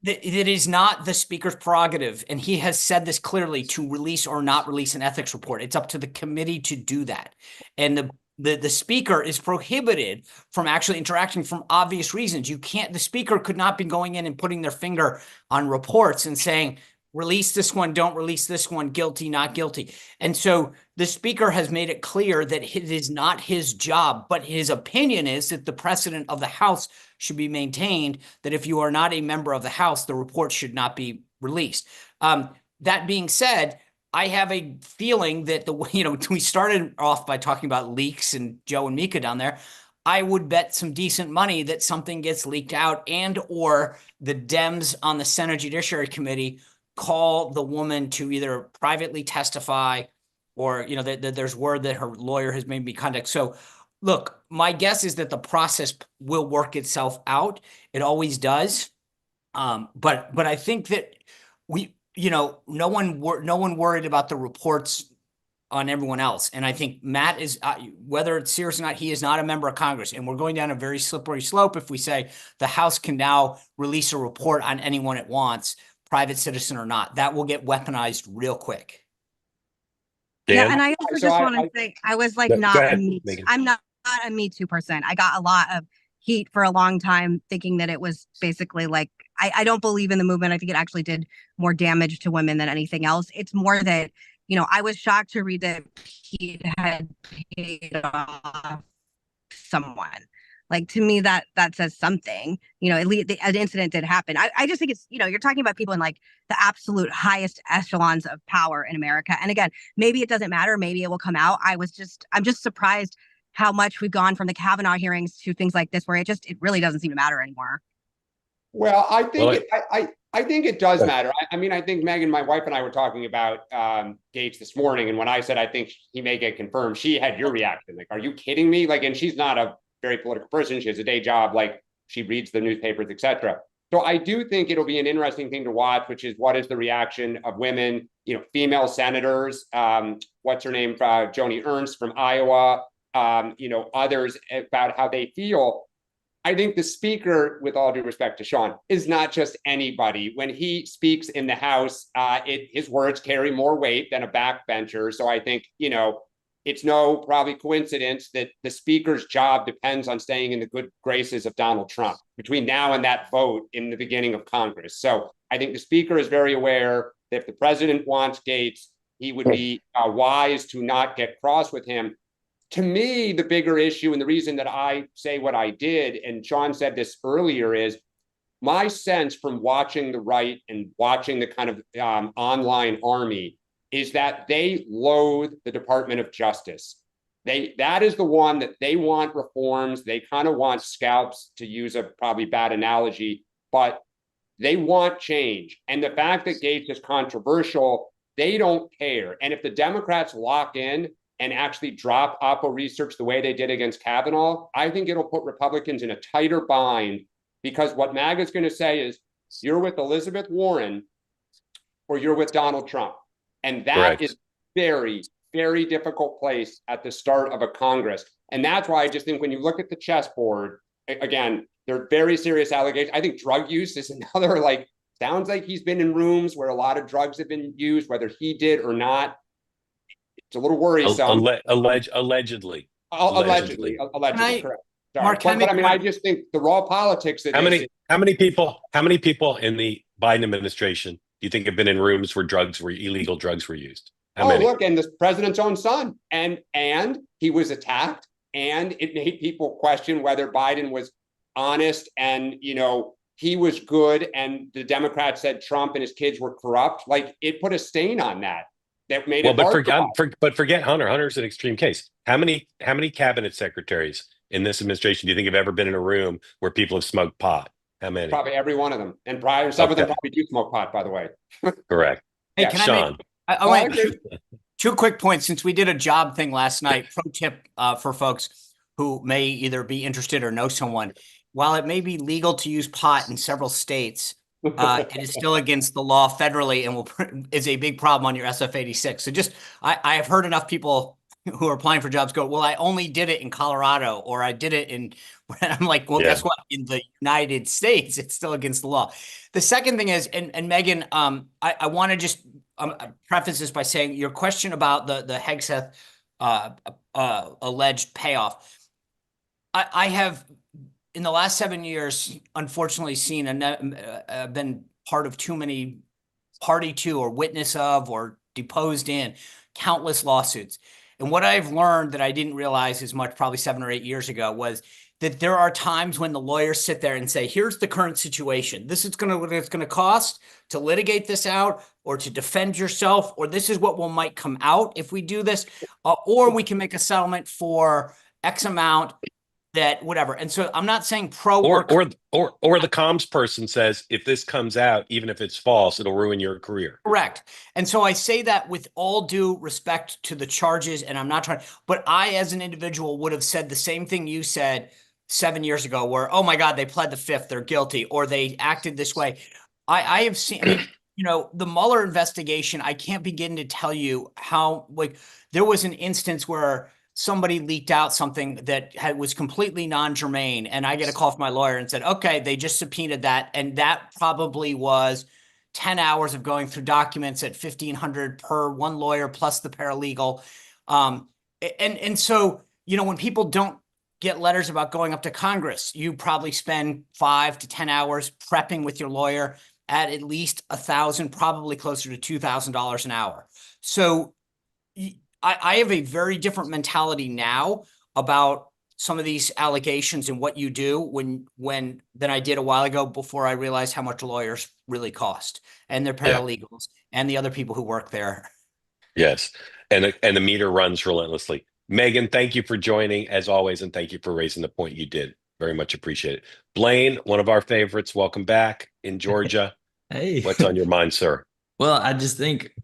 it is not the speaker's prerogative, and he has said this clearly, to release or not release an ethics report. It's up to the committee to do that. And the speaker is prohibited from actually interacting for obvious reasons. The speaker could not be going in and putting their finger on reports and saying, release this one, don't release this one, guilty, not guilty. And so the speaker has made it clear that it is not his job, but his opinion is that the precedent of the House should be maintained, that if you are not a member of the House, the report should not be released. That being said, I have a feeling that we started off by talking about leaks and Joe and Mika down there. I would bet some decent money that something gets leaked out, and or the Dems on the Senate Judiciary Committee call the woman to either privately testify, or that there's word that her lawyer has made me contact. So look, my guess is that the process will work itself out. It always does. But I think that no one worried about the reports on everyone else. And I think Matt is, whether it's serious or not, he is not a member of Congress. And we're going down a very slippery slope if we say the House can now release a report on anyone it wants, private citizen or not. That will get weaponized real quick. Dan? Yeah, and I also just want to say, I was like, I'm not a Me Too person. I got a lot of heat for a long time thinking that it was basically like, I don't believe in the movement. I think it actually did more damage to women than anything else. It's more that, I was shocked to read that he had paid off someone. Like, to me, that says something. At least an incident did happen. I just think it's, you're talking about people in like the absolute highest echelons of power in America. And again, maybe it doesn't matter. Maybe it will come out. I'm just surprised how much we've gone from the Kavanaugh hearings to things like this, where it really doesn't seem to matter anymore. Well, I think it does matter. I mean, I think Megan, my wife, and I were talking about Gates this morning, and when I said I think he may get confirmed, she had your reaction. Like, are you kidding me? Like, and she's not a very political person. She has a day job. Like, she reads the newspapers, etc. So I do think it'll be an interesting thing to watch, which is what is the reaction of women, female senators. What's her name? Joni Ernst from Iowa. Others, about how they feel. I think the speaker, with all due respect to Sean, is not just anybody. When he speaks in the House, his words carry more weight than a backbencher. So I think, it's no probably coincidence that the speaker's job depends on staying in the good graces of Donald Trump between now and that vote in the beginning of Congress. So I think the speaker is very aware that if the president wants Gates, he would be wise to not get cross with him. To me, the bigger issue, and the reason that I say what I did, and Sean said this earlier, is my sense from watching the right and watching the kind of online army is that they loathe the Department of Justice. That is the one that they want reforms. They kind of want scalps, to use a probably bad analogy, but they want change. And the fact that Gates is controversial, they don't care. And if the Democrats lock in and actually drop Oppo research the way they did against Kavanaugh, I think it'll put Republicans in a tighter bind, because what MAGA is going to say is, you're with Elizabeth Warren or you're with Donald Trump. And that is very, very difficult place at the start of a Congress. And that's why I just think when you look at the chessboard, again, they're very serious allegations. I think drug use is another, like, sounds like he's been in rooms where a lot of drugs have been used, whether he did or not. It's a little worrisome. Allegedly. Allegedly, correct. Sorry. Mark, but I mean, I just think the raw politics of how many people in the Biden administration do you think have been in rooms where illegal drugs were used? How many? Look, and the president's own son, and he was attacked, and it made people question whether Biden was honest, and he was good, and the Democrats said Trump and his kids were corrupt. Like, it put a stain on that made it hard. But forget Hunter. Hunter's an extreme case. How many cabinet secretaries in this administration do you think have ever been in a room where people have smoked pot? How many? Probably every one of them. And some of them probably do smoke pot, by the way. Correct. Hey, Yeah, can Sean. I want two quick points, since we did a job thing last night. Pro tip for folks who may either be interested or know someone. While it may be legal to use pot in several states, it is still against the law federally, and is a big problem on your SF-86. So I have heard enough people who are applying for jobs go, well, I only did it in Colorado, or I did it in, I'm like, well, guess what? In the United States, it's still against the law. The second thing is, and Megan, I want to just preface this by saying your question about the Hegseth alleged payoff. I have, in the last 7 years, unfortunately seen and been part of too many party to or witness of or deposed in countless lawsuits. And what I've learned that I didn't realize as much probably 7 or 8 years ago was that there are times when the lawyers sit there and say, here's the current situation. This is what it's going to cost to litigate this out, or to defend yourself, or this is what might come out if we do this, or we can make a settlement for X amount, that whatever. And so I'm not saying or the comms person says, if this comes out, even if it's false, it'll ruin your career. Correct. And so I say that with all due respect to the charges, and I'm not trying, but I, as an individual, would have said the same thing you said 7 years ago, where, oh my God, they pled the fifth, they're guilty, or they acted this way. I have seen, the Mueller investigation, I can't begin to tell you how, like, there was an instance where somebody leaked out something that was completely non-germane, and I get a call from my lawyer and said, okay, they just subpoenaed that, and that probably was 10 hours of going through documents at $1,500 per one lawyer plus the paralegal. And so, when people don't get letters about going up to Congress, you probably spend 5 to 10 hours prepping with your lawyer at least $1,000, probably closer to $2,000 an hour. So I have a very different mentality now about some of these allegations and what you do than I did a while ago, before I realized how much lawyers really cost, and their paralegals and the other people who work there. Yes. And the meter runs relentlessly. Megan, thank you for joining as always. And thank you for raising the point you did. Very much appreciate it. Blaine, one of our favorites. Welcome back in Georgia. Hey, what's on your mind, sir? Well, I just think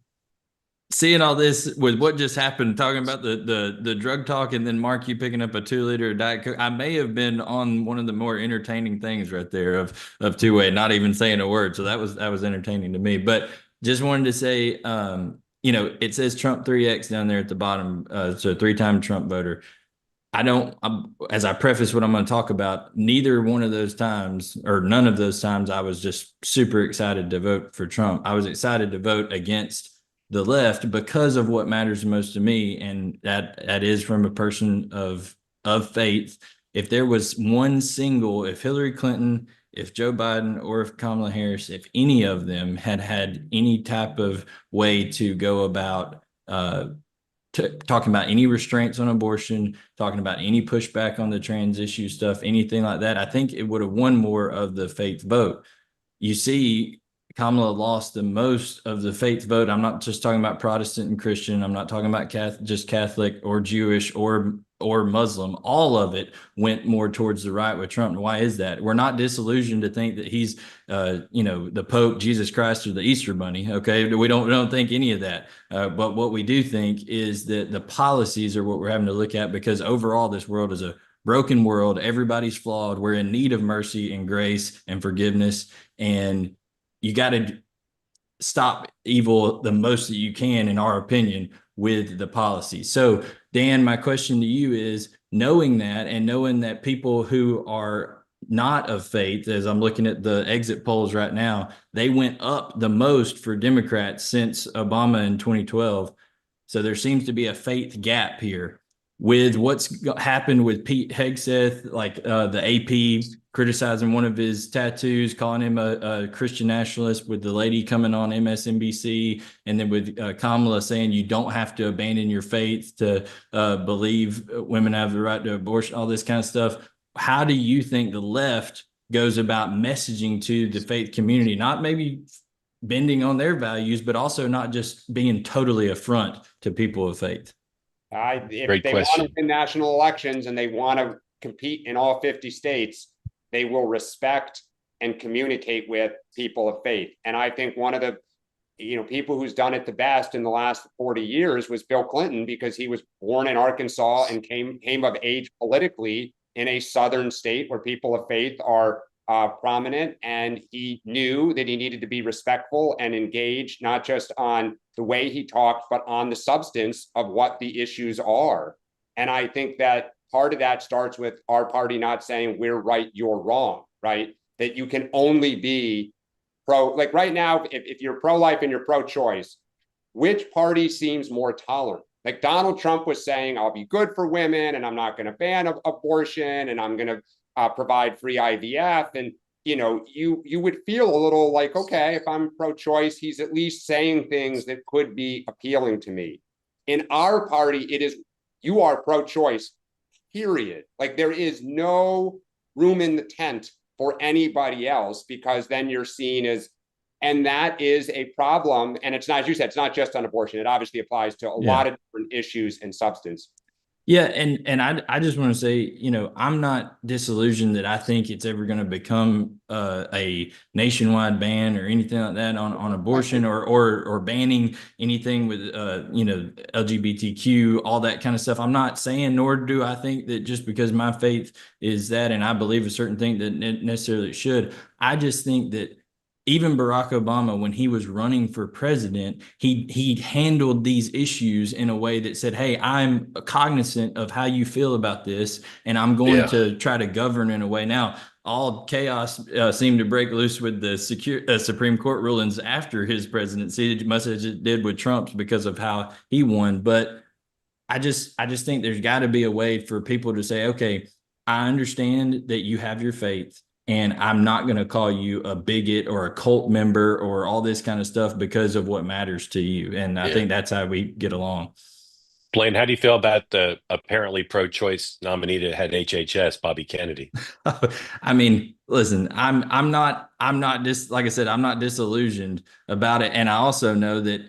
seeing all this with what just happened, talking about the drug talk, and then Mark, you picking up a 2-liter of Diet Coke, I may have been on one of the more entertaining things right there of two-way, not even saying a word. So that was entertaining to me. But just wanted to say, it says Trump 3X down there at the bottom. So 3-time Trump voter. As I preface what I'm going to talk about, neither one of those times, or none of those times, I was just super excited to vote for Trump. I was excited to vote against the left because of what matters most to me, and that is from a person of faith. If there was if Hillary Clinton if Joe Biden or if Kamala Harris, if any of them had had any type of way to go about talking about any restraints on abortion, talking about any pushback on the trans issue stuff, anything like that, I think it would have won more of the faith vote. You see, Kamala lost the most of the faith vote. I'm not just talking about Protestant and Christian. I'm not talking about just Catholic or Jewish or Muslim. All of it went more towards the right with Trump. Why is that? We're not disillusioned to think that he's, the Pope, Jesus Christ, or the Easter Bunny. Okay, we don't think any of that. But what we do think is that the policies are what we're having to look at, because overall this world is a broken world. Everybody's flawed. We're in need of mercy and grace and forgiveness, and you got to stop evil the most that you can, in our opinion, with the policy. So, Dan, my question to you is, knowing that and knowing that people who are not of faith, as I'm looking at the exit polls right now, they went up the most for Democrats since Obama in 2012. So there seems to be a faith gap here. With what's happened with Pete Hegseth, like the AP criticizing one of his tattoos, calling him a Christian nationalist, with the lady coming on MSNBC, and then with Kamala saying you don't have to abandon your faith to believe women have the right to abortion, all this kind of stuff. How do you think the left goes about messaging to the faith community, not maybe bending on their values, but also not just being totally affront to people of faith? If Great they question. want to win national elections and they want to compete in all 50 states, they will respect and communicate with people of faith. And I think one of the people who's done it the best in the last 40 years was Bill Clinton, because he was born in Arkansas and came of age politically in a southern state where people of faith are prominent, and he knew that he needed to be respectful and engaged, not just on the way he talked, but on the substance of what the issues are. And I think that part of that starts with our party not saying we're right, you're wrong, right? That you can only be like right now, if you're pro-life and you're pro-choice, which party seems more tolerant? Like Donald Trump was saying, I'll be good for women and I'm not going to ban abortion and I'm going to provide free IVF. And, you would feel a little like, okay, if I'm pro-choice, he's at least saying things that could be appealing to me. In our party, it is, you are pro-choice, period. Like there is no room in the tent for anybody else, because then you're seen as, and that is a problem. And it's not, as you said, it's not just on abortion. It obviously applies to a lot of different issues and substance. Yeah, and I just want to say, I'm not disillusioned that I think it's ever going to become a nationwide ban or anything like that on abortion or banning anything with LGBTQ, all that kind of stuff. I'm not saying, nor do I think that just because my faith is that and I believe a certain thing that necessarily should. I just think that even Barack Obama, when he was running for president, he handled these issues in a way that said, hey, I'm cognizant of how you feel about this, and I'm going to try to govern in a way. Now, all chaos seemed to break loose with the Supreme Court rulings after his presidency, much as it did with Trump's, because of how he won. But I just think there's got to be a way for people to say, okay, I understand that you have your faith, and I'm not going to call you a bigot or a cult member or all this kind of stuff because of what matters to you. And I think that's how we get along. Blaine, how do you feel about the apparently pro-choice nominee that had HHS, Bobby Kennedy? I mean, listen, I'm not like I said, I'm not disillusioned about it. And I also know that,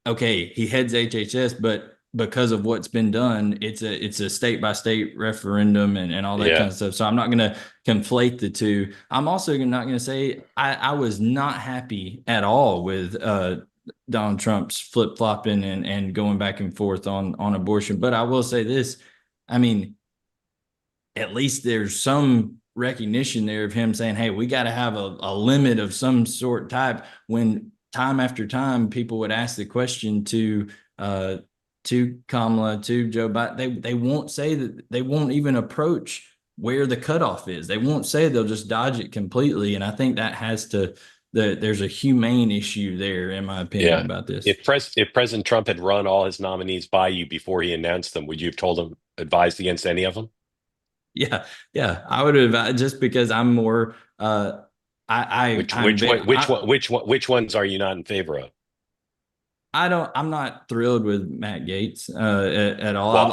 okay, he heads HHS, but because of what's been done, it's a state by state referendum and all that kind of stuff. So I'm not going to conflate the two. I'm also not going to say I was not happy at all with Donald Trump's flip flopping and going back and forth on abortion. But I will say this, I mean, at least there's some recognition there of him saying, hey, we got to have a limit of some sort type, when time after time people would ask the question to Kamala, to Joe Biden, they won't say that, they won't even approach where the cutoff is. They won't say, they'll just dodge it completely. And I think that has to, there's a humane issue there, in my opinion, about this. If President Trump had run all his nominees by you before he announced them, would you have told him, advised against any of them? Yeah, I would have, just because I'm more Which ones are you not in favor of? I'm not thrilled with Matt Gaetz at all.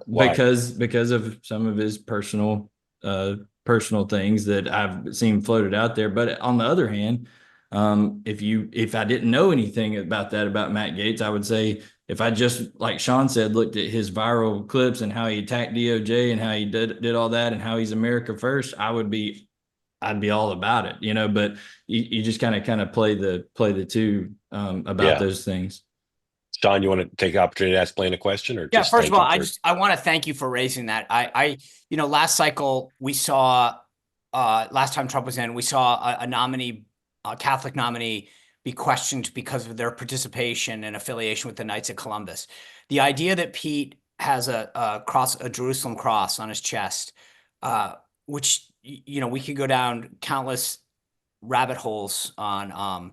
Why? Because of some of his personal things that I've seen floated out there. But on the other hand, if I didn't know anything about Matt Gaetz, I would say, if I just, like Sean said, looked at his viral clips and how he attacked DOJ and how he did all that and how he's America first, I'd be all about it, but you just kind of play the two about those things. Sean, you want to take the opportunity to ask Blaine a question, or just first of all, I want to thank you for raising that. Last cycle we saw, last time Trump was in, we saw a nominee, a Catholic nominee, be questioned because of their participation and affiliation with the Knights of Columbus. The idea that Pete has a Jerusalem cross on his chest, which, we could go down countless rabbit holes on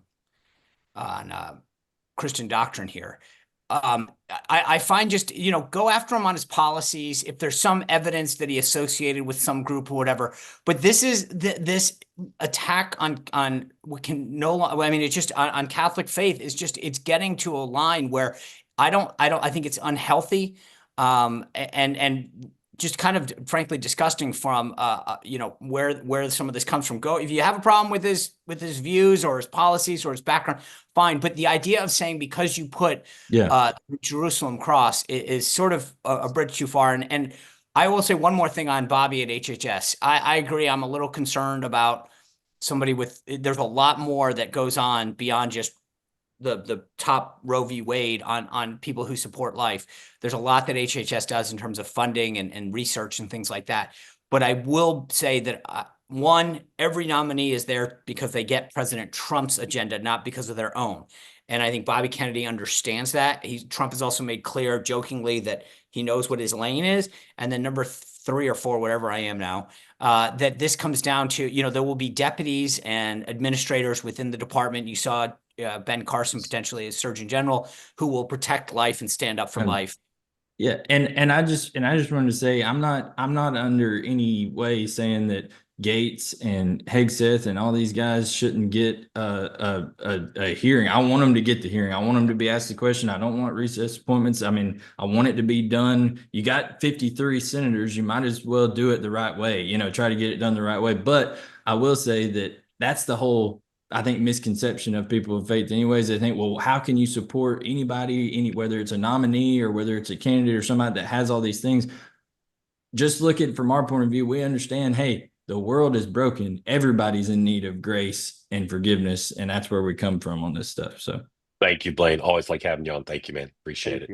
Christian doctrine here. I find just, go after him on his policies if there's some evidence that he associated with some group or whatever. But this is this attack on what can no longer, I mean, it's just on Catholic faith is just, it's getting to a line where I think it's unhealthy. And just kind of frankly disgusting from where some of this comes from. If you have a problem with his views or his policies or his background, fine. But the idea of saying because you put the Jerusalem cross is sort of a bridge too far. And I will say one more thing on Bobby at HHS. I agree. I'm a little concerned about somebody there's a lot more that goes on beyond just the top Roe v. Wade on people who support life. There's a lot that HHS does in terms of funding and research and things like that. But I will say that one, every nominee is there because they get President Trump's agenda, not because of their own. And I think Bobby Kennedy understands that. Trump has also made clear jokingly that he knows what his lane is. And then number 3 or 4, whatever I am now, that this comes down to, there will be deputies and administrators within the department. You saw Ben Carson potentially as Surgeon General, who will protect life and stand up for life. Yeah, and I just wanted to say I'm not under any way saying that Gaetz and Hegseth and all these guys shouldn't get a hearing. I want them to get the hearing. I want them to be asked the question. I don't want recess appointments. I mean, I want it to be done. You got 53 senators. You might as well do it the right way. Try to get it done the right way. But I will say that that's the whole, I think, misconception of people of faith anyways. They think, well, how can you support anybody, whether it's a nominee or whether it's a candidate or somebody that has all these things? Just look at it from our point of view. We understand, hey, the world is broken. Everybody's in need of grace and forgiveness. And that's where we come from on this stuff. So thank you, Blaine. Always like having you on. Thank you, man. Appreciate it.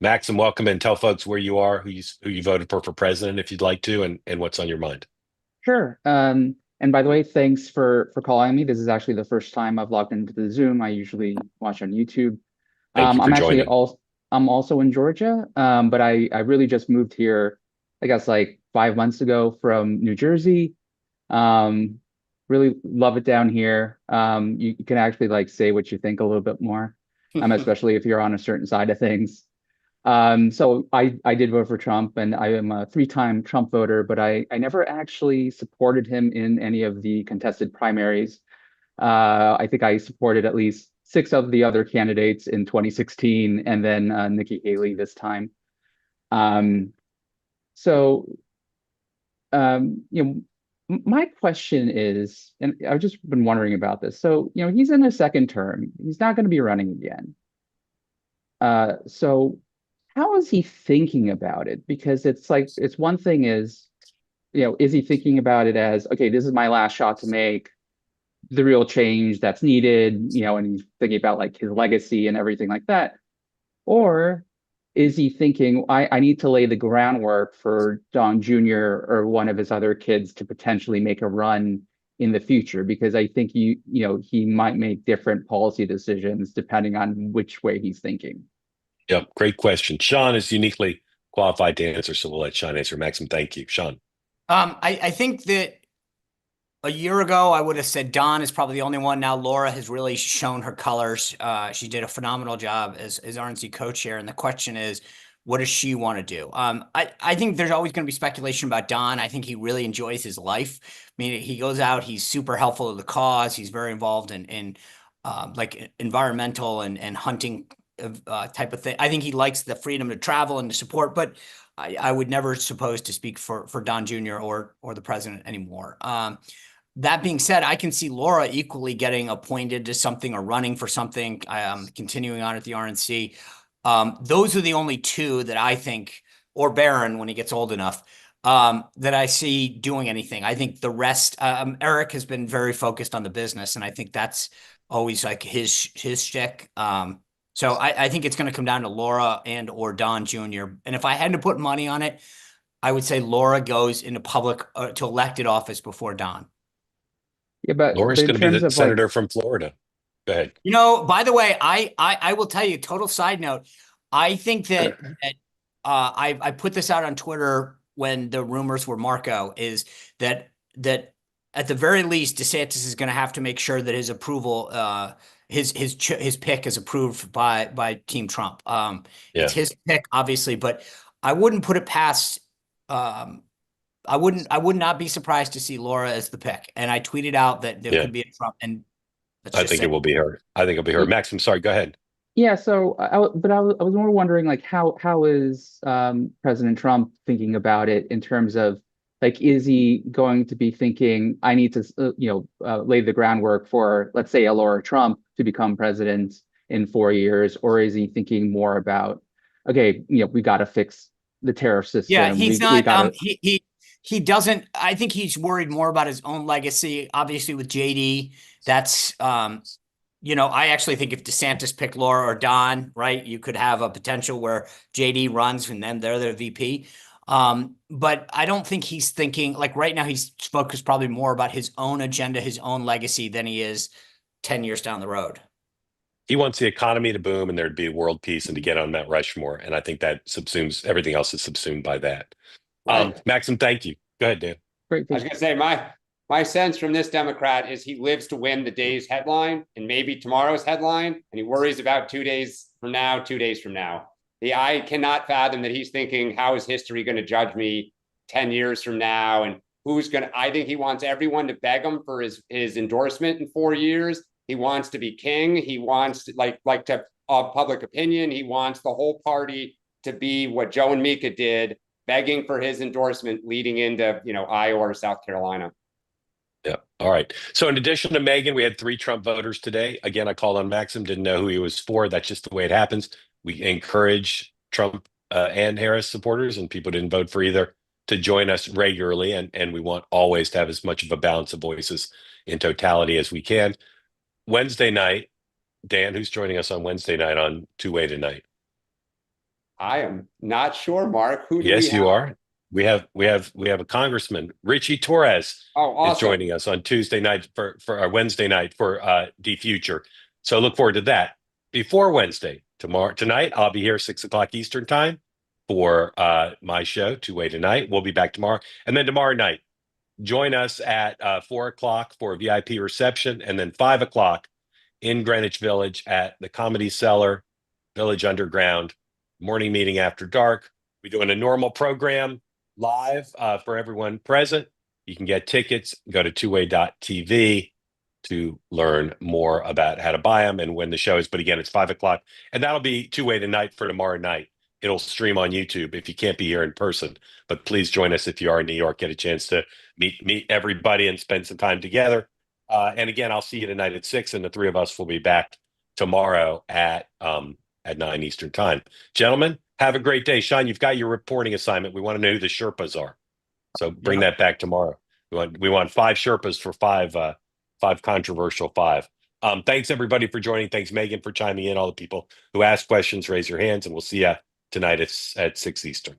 Maxim, welcome, and tell folks where you are, who you voted for president, if you'd like to, and what's on your mind. Sure. And by the way, thanks for calling me. This is actually the first time I've logged into the Zoom. I usually watch on YouTube. Thank you for joining. I'm also in Georgia, but I really just moved here, I guess, like 5 months ago from New Jersey. Really love it down here. You can actually say what you think a little bit more, especially if you're on a certain side of things. So I did vote for Trump, and I am a 3-time Trump voter, but I never actually supported him in any of the contested primaries. I think I supported at least 6 of the other candidates in 2016, and then Nikki Haley this time. My question is, and I've just been wondering about this. So, he's in a second term. He's not going to be running again. So how is he thinking about it? Because it's one thing is he thinking about it as, okay, this is my last shot to make the real change that's needed, and he's thinking about his legacy and everything like that? Or is he thinking, I need to lay the groundwork for Don Jr. or one of his other kids to potentially make a run in the future? Because I think he might make different policy decisions depending on which way he's thinking. Yep, great question. Sean is uniquely qualified to answer, so we'll let Sean answer. Maxim, thank you. Sean. I think that a year ago, I would have said Don is probably the only one. Now Laura has really shown her colors. She did a phenomenal job as RNC co-chair. And the question is, What does she want to do? I think there's always going to be speculation about Don. I think he really enjoys his life. I mean, he goes out, he's super helpful to the cause. He's very involved in like environmental and hunting type of thing. I think he likes the freedom to travel and to support, but I would never suppose to speak for Don Jr. or the president anymore. That being said, I can see Laura equally getting appointed to something or running for something, continuing on at the RNC. Those are the only two that I think, or Barron when he gets old enough, that I see doing anything. I think the rest, Eric has been very focused on the business, and I think that's always like his shtick. So I think it's going to come down to Laura and or Don Jr. And if I had to put money on it, I would say Laura goes into public to elected office before Don. Yeah, but Laura's in going to be terms the of senator from Florida. Go ahead. You know, by the way, I will tell you, total side note, I think that I put this out on Twitter when the rumors were Marco, is that at the very least, DeSantis is going to have to make sure that his approval, his pick is approved by Team Trump. It's his pick, obviously, but I wouldn't put it past. I would not be surprised to see Laura as the pick. And I tweeted out that there could be a Trump, and I think it will be her. I think it'll be her. Max, I'm sorry. Go ahead. Yeah, so I was more wondering, like, how is President Trump thinking about it in terms of, like, is he going to be thinking, I need to lay the groundwork for, let's say, a Laura Trump to become president in 4 years, or is he thinking more about, okay, we got to fix the tariff system? Yeah, he's not. He doesn't. I think he's worried more about his own legacy. Obviously, with JD, that's. I actually think if DeSantis picked Laura or Don, right, you could have a potential where JD runs and then they're the VP. But I don't think he's thinking, like, right now he's focused probably more about his own agenda, his own legacy, than he is 10 years down the road. He wants the economy to boom and there'd be world peace and to get on Mount Rushmore. And I think that subsumes everything else is subsumed by that. Maxim, thank you. Go ahead, Dan. Great. I was going to say, my sense from this Democrat is he lives to win the day's headline and maybe tomorrow's headline, and he worries about 2 days from now, 2 days from now. I cannot fathom that he's thinking, how is history going to judge me 10 years from now? And I think he wants everyone to beg him for his endorsement in 4 years. He wants to be king. He wants to public opinion. He wants the whole party to be what Joe and Mika did, begging for his endorsement leading into, Iowa or South Carolina. Yeah. All right. So in addition to Megan, we had 3 Trump voters today. Again, I called on Maxim, didn't know who he was for. That's just the way it happens. We encourage Trump and Harris supporters, and people didn't vote for either, to join us regularly. And we want always to have as much of a balance of voices in totality as we can. Wednesday night, Dan, who's joining us on Wednesday night on Two-Way Tonight? I am not sure, Mark. Who do Yes, we you have? are. We have a congressman, Richie Torres, awesome. is joining us on Tuesday night for our Wednesday night for the future. So look forward to that. Before Wednesday, tonight, I'll be here 6:00 Eastern time for my show, Two-Way Tonight. We'll be back tomorrow. And then tomorrow night, join us at 4:00 for a VIP reception, and then 5:00 in Greenwich Village at the Comedy Cellar, Village Underground, morning meeting after dark. We're doing a normal program live for everyone present. You can get tickets, go to twoway.tv to learn more about how to buy them and when the show is. But again, it's 5:00, and that'll be Two-Way Tonight for tomorrow night. It'll stream on YouTube if you can't be here in person. But please join us if you are in New York, get a chance to meet everybody and spend some time together. And again, I'll see you tonight at 6, and the 3 of us will be back tomorrow at 9 Eastern time. Gentlemen, have a great day. Sean, you've got your reporting assignment. We want to know who the Sherpas are. So bring that back tomorrow. We want 5 Sherpas for 5 controversial 5. Thanks everybody for joining. Thanks Megan for chiming in. All the people who asked questions, raise your hands, and we'll see you tonight at 6 Eastern.